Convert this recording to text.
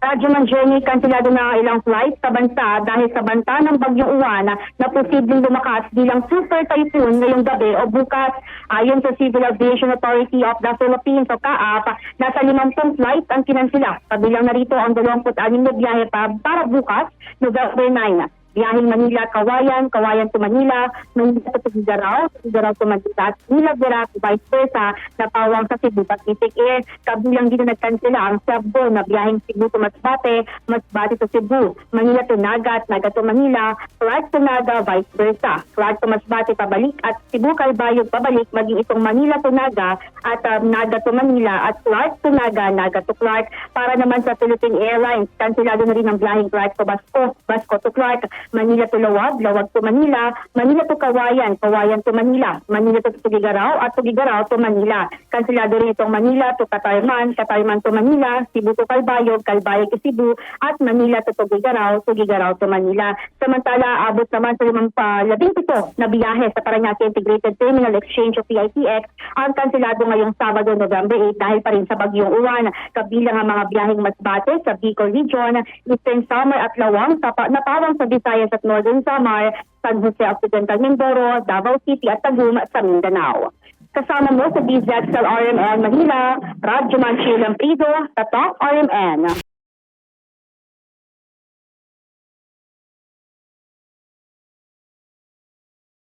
Rajuman journey, kansilado na ang ilang flights sa bansa dahil sa banta ng Bagyong Uwan na posibleng lumakas bilang super typhoon ngayong gabi o bukas. Ayon sa Civil Aviation Authority of the Philippines o CAAP, nasa 50 flights ang kinansila. Kabilang narito ang 26 na biyahe para bukas, November 9. Biyaheng Manila-Kawayan, Kawayan to Manila, Manila to Tugigaraw, Tugigaraw to Manila, Manila-Verac, vice versa, napawang sa Cebu Pacific Air. Kabilang din na nagkansela ang Cebu na biyaheng Cebu to Masbate, Masbate to Cebu, Manila to Naga at Naga to Manila, Clark to Naga, vice versa. Clark to Masbate pabalik at Cebu Calbayog pabalik, maging itong Manila to Naga at Naga to Manila at Clark to Naga, Naga to Clark. Para naman sa Philippine Airlines, kansilado na rin ang biyaheng Clark to Basco, Basco to Clark, Manila to Lawag, Lawag to Manila, Manila to Kawayan, Kawayan to Manila, Manila to Tugigaraw at Tugigaraw to Manila. Kansilado rin itong Manila to Katarman, Katarman to Manila, Cebu to Calbayog, Calbayog to Cebu at Manila to Tugigaraw, Tugigaraw to Manila. Samantala, abot naman sa 17 na biyahe sa Parañaque Integrated Terminal Exchange o PITX ang kansilado ngayong Sabado, November 8 dahil pa rin sa Bagyong Uwan. Kabilang ang mga biyaheng Masbate sa Bicol Region, Eastern Samar at Lawang, napawang sa Visayas at Northern Samar, San Jose Occidental Mindoro, Davao City at Tagum sa Mindanao. Kasama mo sa DZXL RMN Manila, Rajuman Chilam Prido, Tatak RMN.